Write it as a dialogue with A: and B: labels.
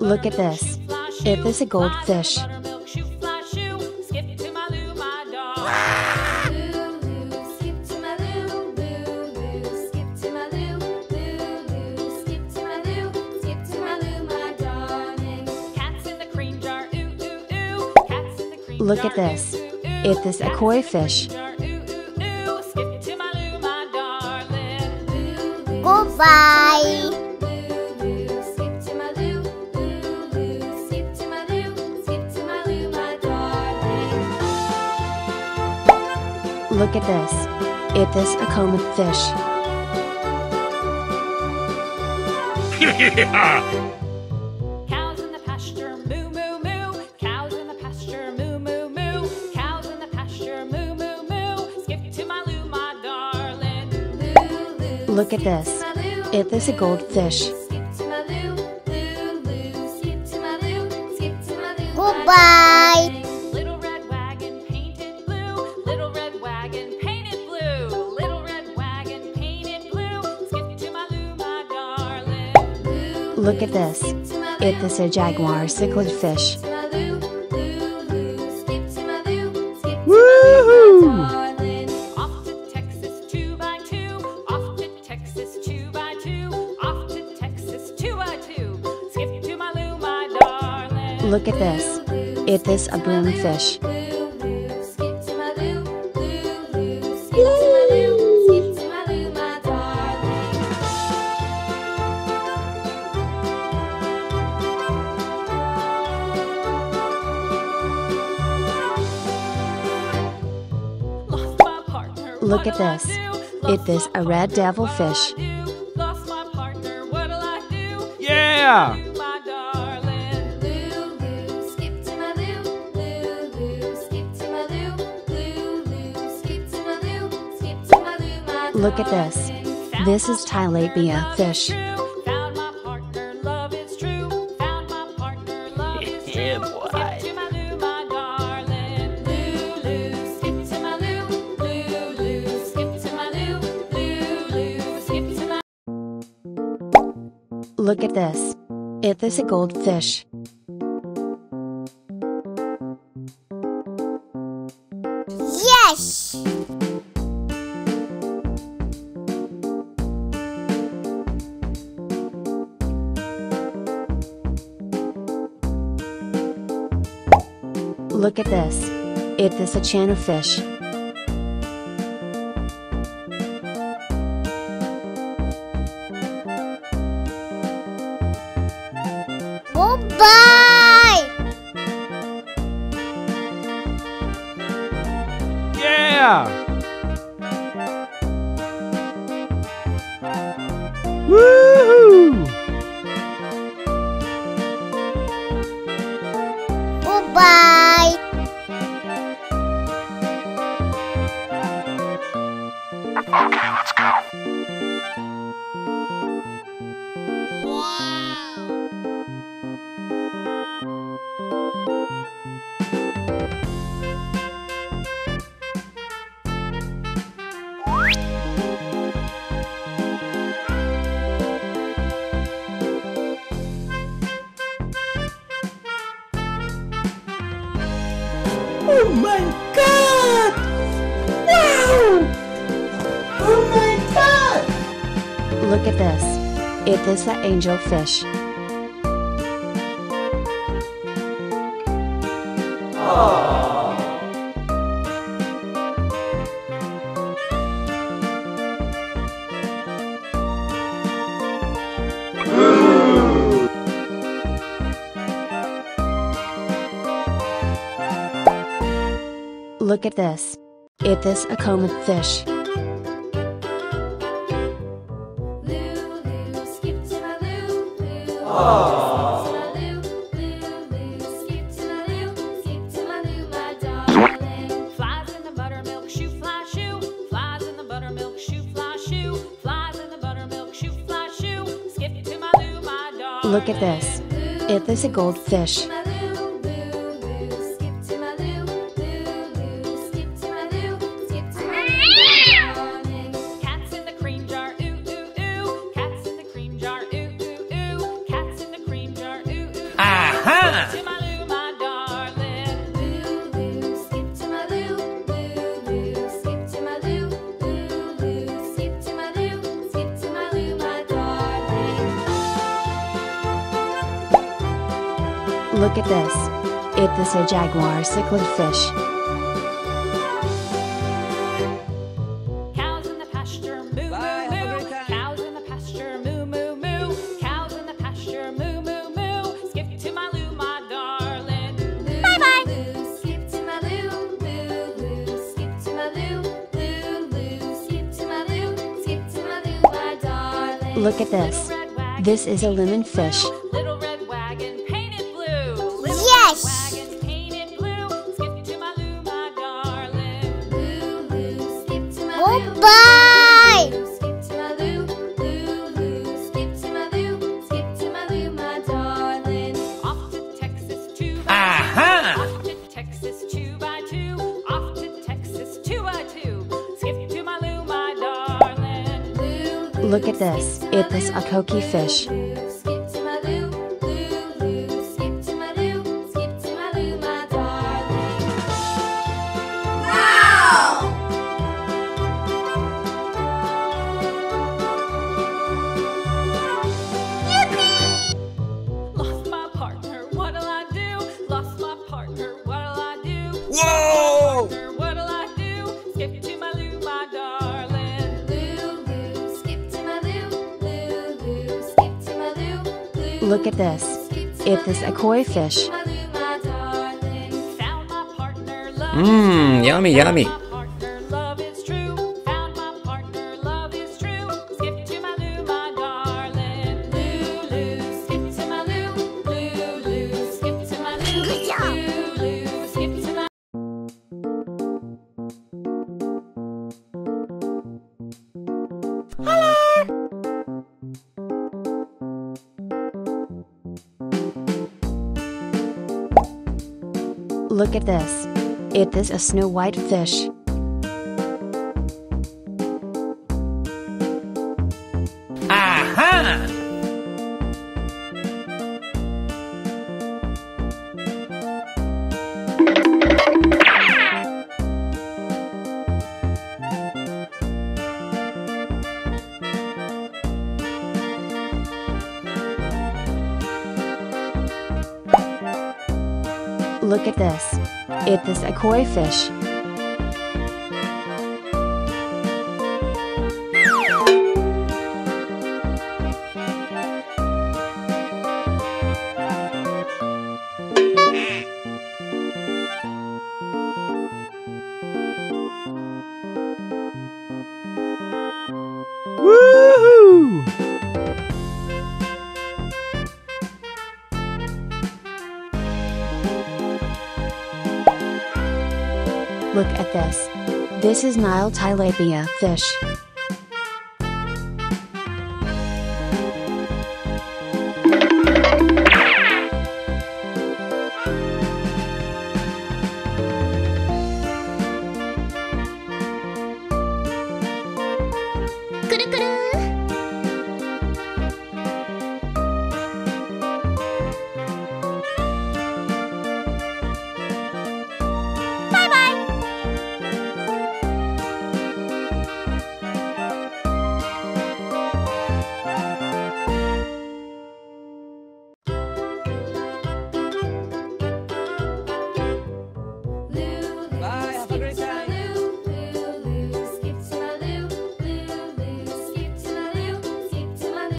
A: Look at this. It is a goldfish. Look at this. It is a koi fish.
B: Goodbye.
A: Look at this. It is a comet fish.
C: Cows in the pasture, moo moo moo. Cows in the pasture, moo moo moo. Cows in the pasture, moo moo moo. Skip to my loo, my darling.
A: Look at this. It is a goldfish.
B: Goodbye.
C: Little red wagon painted blue. Little red wagon painted blue. Little red wagon painted blue. Skip to my loo, my darling.
A: Look at this. It is a jaguar cichlid fish.
B: Woohoo!
C: Off to Texas 2x2. Off to Texas 2x2. Off to Texas 2x2. Skip to my loo, my darling.
A: Look at this. It is a broom fish.
C: Lost my partner.
A: Look at this. It is a red devil fish.
C: Lost my partner. What'll I do?
D: Yeah!
C: My darling. Skip to my loo. Skip to my loo. Skip to my loo. Skip to my loo, my
A: Look at this. This is tilapia fish.
C: Found my partner, love is true. Found my partner, love is true.
D: Yeah, boy.
C: Skip to my loo, my darling. Loo, skip to my loo. Loo, skip to my loo. Loo, skip to my.
A: Look at this. It is a goldfish.
B: Yes!
A: Look at this. It is a channel fish.
B: Goodbye!
D: Yeah! Woohoo!
B: Goodbye!
E: Okay, let's go.
F: Oh my god! Wow! Oh my god!
A: Look at this. It is an angel fish. Look at this. It is a comet fish.
C: Skip to my loo. Skip to my loo. Skip to my loo, my darling. Flies in the buttermilk shoe, fly shoe. Flies in the buttermilk shoe, fly shoe. Flies in the buttermilk shoe, fly shoe. Skip to my loo, my darling.
A: Look at this. It is a goldfish.
C: Cats in the cream jar, ooh ooh ooh. Cats in the cream jar, ooh ooh ooh. Cats in the cream jar, ooh ooh ooh.
A: Look at this. It is a jaguar cichlid fish.
C: Cows in the pasture, moo, moo, moo. Cows in the pasture, moo, moo, moo. Cows in the pasture, moo, moo, moo. Skip to my loo, my darling. Bye-bye. Skip to my loo, loo, loo. Skip to my loo, loo, loo. Skip to my loo, skip to my loo, my darling.
A: Look at this.
C: Little red wagon,
A: This is a lemon fish.
C: little red wagon painted blue. Little
B: Yes.
C: red wagon painted blue. Skip to my loo, my darling. Loo, loo. Skip to my loo.
B: Goodbye.
C: Skip to my loo, loo, loo. Skip to my loo, skip to my loo, my darling. Off to Texas 2x2. Off to Texas 2x2. Off to Texas 2x2. Skip to my loo, my darling. Loo, loo.
A: Look at this. It is a coqui fish.
C: Skip to my loo, loo, loo. Skip to my loo, skip to my loo, my darling. Lost my partner, what'll I do? Lost my partner, what'll I do?
F: Whoa!
C: Partner, what'll I do? Skip to my loo, my darling. Loo, loo, skip to my loo, loo, loo. Skip to my loo, loo.
A: Look at this. It is a koi fish.
C: My loo, my darling. Found my partner, love.
G: Mmm, yummy, yummy.
C: My partner, love is true. Found my partner, love is true. Skip to my loo, my darling. Loo, loo, skip to my loo. Loo, loo, skip to my loo.
B: Good job.
C: Loo, loo, skip to my
A: Look at this. It is a snow white fish.
F: Aha!
A: Look at this. It is a koi fish.
D: Woohoo!
A: Look at this. This is Nile tilapia fish.